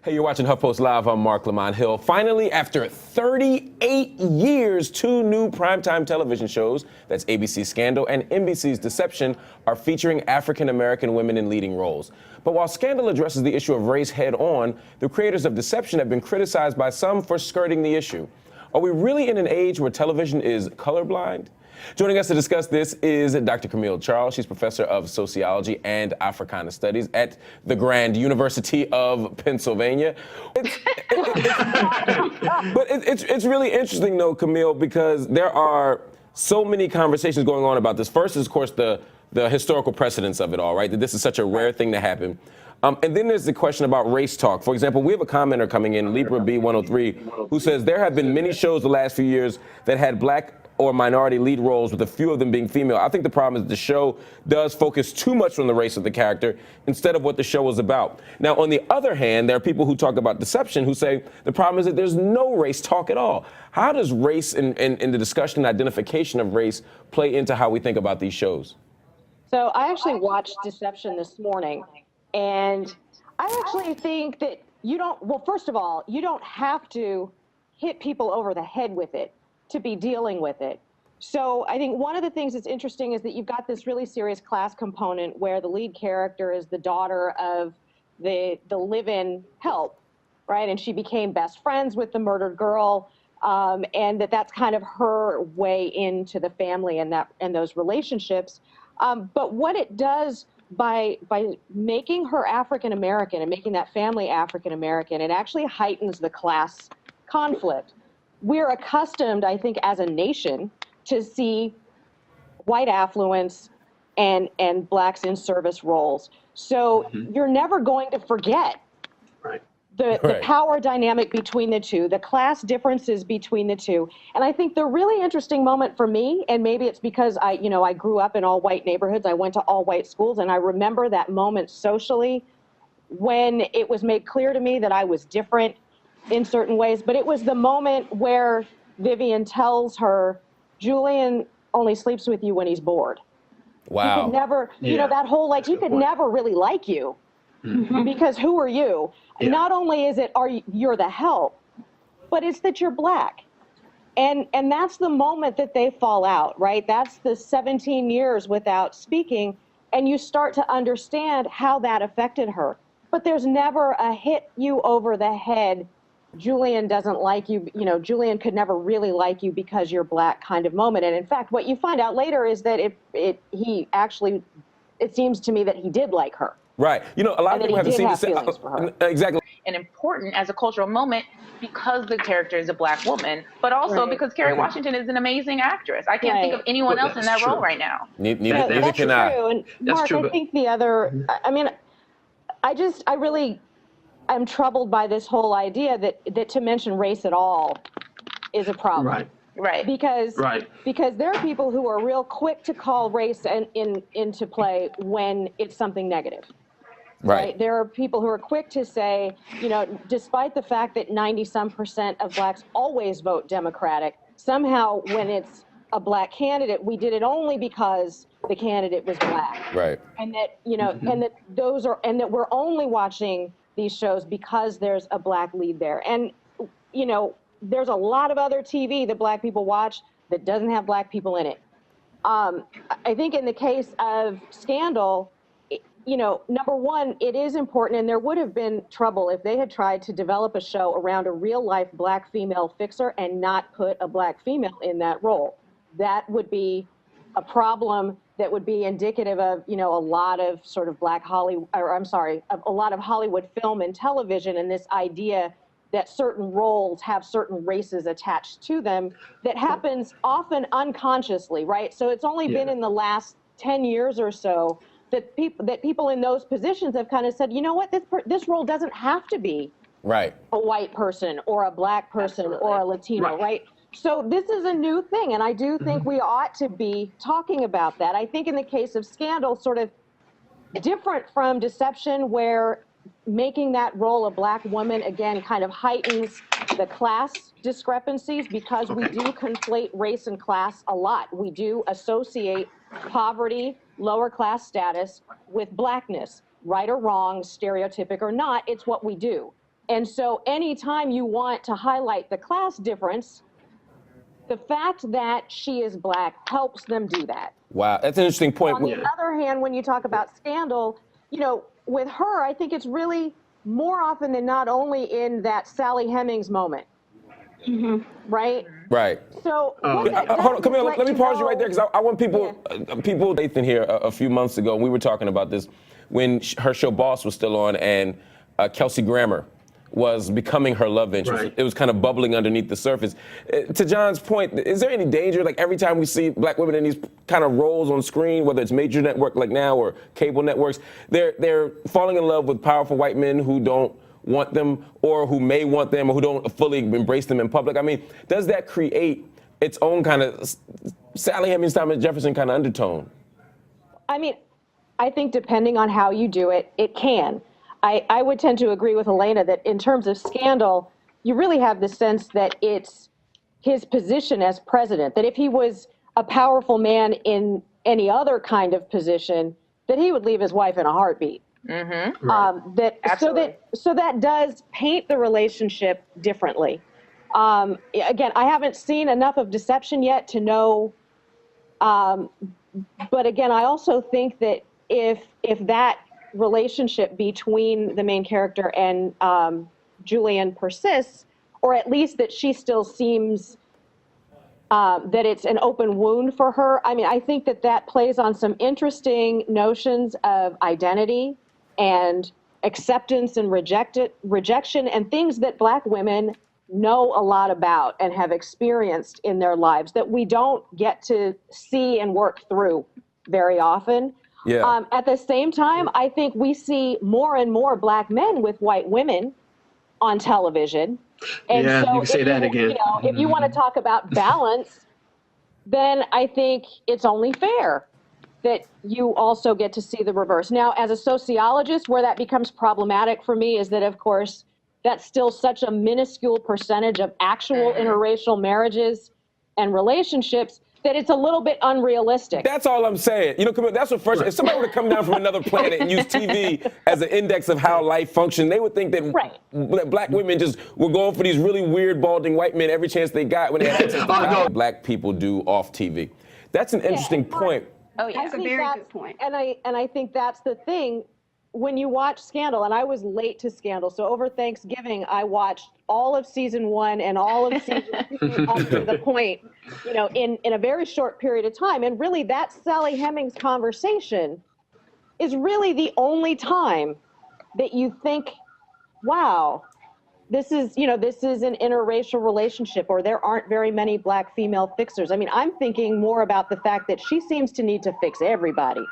Hey, you're watching HuffPost Live. I'm Mark Lamont Hill. Finally, after 38 years, two new primetime television shows, that's ABC's Scandal and NBC's Deception, are featuring African-American women in leading roles. But while Scandal addresses the issue of race head-on, the creators of Deception have been criticized by some for skirting the issue. Are we really in an age where television is colorblind? Joining us to discuss this is Dr. Camille Charles. She's professor of sociology and Africana studies at the Grand University of Pennsylvania. But it's really interesting, though, Camille, because there are so many conversations going on about this. First is, of course, the historical precedence of it all, right? That this is such a rare thing to happen. And then there's the question about race talk. For example, we have a commenter coming in, Libra B103, who says there have been many shows the last few years that had black or minority lead roles, with a few of them being female. I think the problem is the show does focus too much on the race of the character instead of what the show is about. Now, on the other hand, there are people who talk about Deception who say the problem is that there's no race talk at all. How does race and the discussion and identification of race play into how we think about these shows? So I actually watched Deception this morning, and I actually think that well, first of all, you don't have to hit people over the head with it to be dealing with it. So I think one of the things that's interesting is that you've got this really serious class component where the lead character is the daughter of the live-in help, right? And she became best friends with the murdered girl, and that's kind of her way into the family and those relationships. But what it does by making her African American and making that family African American, it actually heightens the class conflict. We're accustomed, I think, as a nation to see white affluence and blacks in service roles. So you're never going to forget the power dynamic between the two, the class differences between the two. And I think the really interesting moment for me, and maybe it's because I grew up in all white neighborhoods, I went to all white schools, and I remember that moment socially when it was made clear to me that I was different in certain ways, but it was the moment where Vivian tells her, Julian only sleeps with you when he's bored. Wow. He could never, that whole, he could never really like you because who are you? Yeah. Not only is it, you're the help, but it's that you're black. And that's the moment that they fall out, right? That's the 17 years without speaking, and you start to understand how that affected her. But there's never a hit you over the head, Julian doesn't like you, Julian could never really like you because you're black kind of moment. And in fact, what you find out later is that it seems to me that he did like her. Right. A lot of people haven't seen this. Exactly. And important as a cultural moment because the character is a black woman, but also because Kerry Washington is an amazing actress. I can't think of anyone else in that role right now. Neither can I. And Mark, I think the other, I'm troubled by this whole idea that to mention race at all is a problem. Right. Because there are people who are real quick to call race into play when it's something negative. Right. There are people who are quick to say, despite the fact that 90-some% of blacks always vote Democratic, somehow when it's a black candidate, we did it only because the candidate was black. Right. And that, and that we're only watching these shows because there's a black lead there. And, there's a lot of other TV that black people watch that doesn't have black people in it. I think in the case of Scandal, number one, it is important, and there would have been trouble if they had tried to develop a show around a real-life black female fixer and not put a black female in that role. That would be a problem that would be indicative of, a lot of sort of a lot of Hollywood film and television, and this idea that certain roles have certain races attached to them that happens often unconsciously, right? So it's only been in the last 10 years or so that people in those positions have kind of said, you know what, this role doesn't have to be a white person or a black person or a Latino, right? So this is a new thing, and I do think we ought to be talking about that. I think in the case of Scandal, sort of different from Deception, where making that role a black woman, again, kind of heightens the class discrepancies because we do conflate race and class a lot. We do associate poverty, lower class status with blackness, right or wrong, stereotypic or not, it's what we do. And so anytime you want to highlight the class difference, the fact that she is Black helps them do that. Wow, that's an interesting point. On the other hand, when you talk about scandal, with her, I think it's really more often than not only in that Sally Hemings moment. Right? Right. So hold on, Camille, let me pause you right there, because I want people, Nathan here a few months ago, and we were talking about this when her show Boss was still on, and Kelsey Grammer was becoming her love interest. Right. It was kind of bubbling underneath the surface. To John's point, is there any danger, like every time we see Black women in these kind of roles on screen, whether it's major network like now or cable networks, they're falling in love with powerful white men who don't want them, or who may want them, or who don't fully embrace them in public? I mean, does that create its own kind of Sally Hemings, Thomas Jefferson kind of undertone? I mean, I think depending on how you do it, it can. I would tend to agree with Elena that in terms of scandal, you really have the sense that it's his position as president, that if he was a powerful man in any other kind of position, that he would leave his wife in a heartbeat. So that does paint the relationship differently. Again, I haven't seen enough of Deception yet to know, but again, I also think that if that relationship between the main character and Julian persists, or at least that she still seems that it's an open wound for her, I mean, I think that plays on some interesting notions of identity and acceptance and rejection, and things that Black women know a lot about and have experienced in their lives that we don't get to see and work through very often. Yeah. At the same time, I think we see more and more Black men with white women on television. And yeah, so you can say that again. If you want to talk about balance, then I think it's only fair that you also get to see the reverse. Now, as a sociologist, where that becomes problematic for me is that, of course, that's still such a minuscule percentage of actual interracial marriages and relationships that it's a little bit unrealistic. That's all I'm saying. Camille, that's what first. If somebody were to come down from another planet and use TV as an index of how life functions, they would think that Black women just were going for these really weird, balding white men every chance they got when they had access to power. Black people do off TV. That's an interesting point. Oh, yeah. That's a very good point. And I think that's the thing. When you watch Scandal, and I was late to Scandal, so over Thanksgiving, I watched all of season 1 and all of season 2 up to the point, in a very short period of time. And really, that Sally Hemings conversation is really the only time that you think, wow, this is an interracial relationship, or there aren't very many Black female fixers. I mean, I'm thinking more about the fact that she seems to need to fix everybody.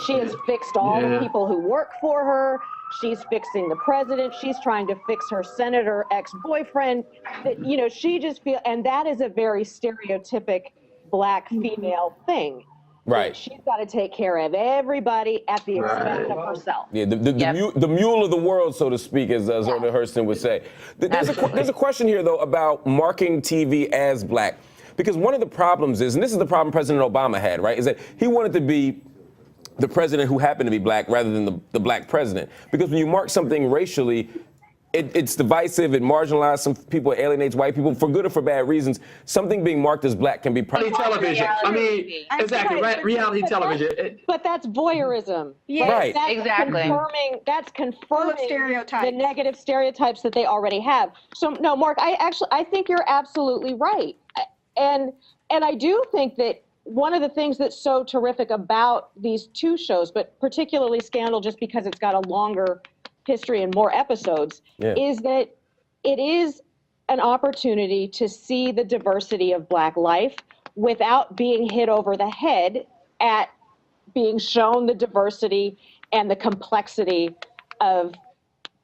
She has fixed all the people who work for her. She's fixing the president. She's trying to fix her senator ex-boyfriend. That, she just feels, and that is a very stereotypic Black female thing. Right. She's got to take care of everybody at the expense of herself. Yeah, the mule of the world, so to speak, as Zona Hurston would say. There's a question here, though, about marking TV as Black. Because one of the problems is, and this is the problem President Obama had, right, is that he wanted to be the president who happened to be Black rather than the Black president. Because when you mark something racially, it's divisive, it marginalizes some people, it alienates white people for good or for bad reasons. Something being marked as Black can be Reality television. I mean, exactly, right? Reality television. But that's voyeurism. Yeah, right. That's Exactly. That's confirming stereotypes. the negative stereotypes that they already have. So no, Mark, I think you're absolutely right. And I do think that one of the things that's so terrific about these two shows, but particularly Scandal, just because it's got a longer history and more episodes, is that it is an opportunity to see the diversity of Black life without being hit over the head at being shown the diversity and the complexity of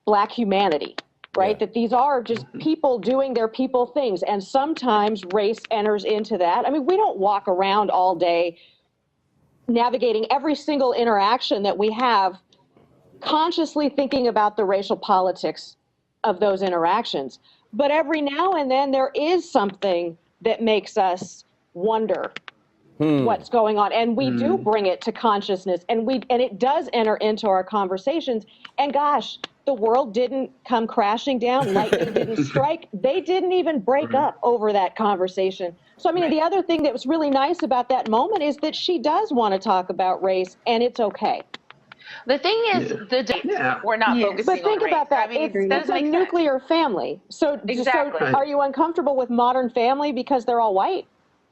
Black humanity, right? That these are just people doing their people things, and sometimes race enters into that. I mean, we don't walk around all day navigating every single interaction that we have consciously thinking about the racial politics of those interactions. But every now and then there is something that makes us wonder what's going on. And we do bring it to consciousness, and it does enter into our conversations. And gosh, the world didn't come crashing down, lightning didn't strike. They didn't even break up over that conversation. So, I mean, the other thing that was really nice about that moment is that she does want to talk about race, and it's okay. The thing is, we're not focusing on But think about that. I mean, it's a nuclear family. So, Exactly. so are you uncomfortable with Modern Family because they're all white?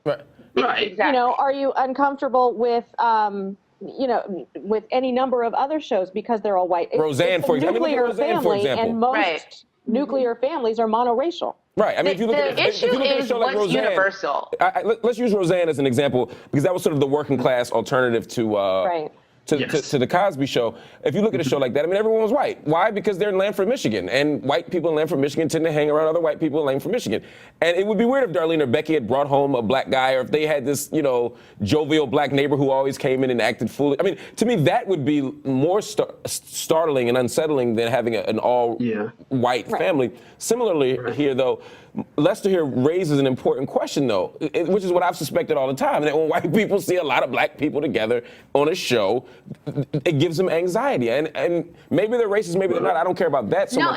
Right. Exactly. You know, are you uncomfortable with, you know, with any number of other shows because they're all white? Roseanne, it's for a example. nuclear family, and most Right. nuclear families are monoracial. Right. I mean, if you look at The issue is what's Roseanne, universal. Let's use Roseanne as an example, because that was sort of the working class alternative to Right. to the Cosby Show. If you look at a show like that, I mean, everyone was white. Why? Because they're in Lanford, Michigan, and white people in Lanford, Michigan tend to hang around other white people in Lanford, Michigan. And it would be weird if Darlene or Becky had brought home a black guy, or if they had this, you know, jovial black neighbor who always came in and acted foolish. I mean, to me, that would be more startling and unsettling than having an all-white family. Similarly, here, though, Lester here raises an important question, though, which is what I've suspected all the time, that when white people see a lot of black people together on a show, it gives them anxiety. And maybe they're racist, maybe they're not. I don't care about that so much.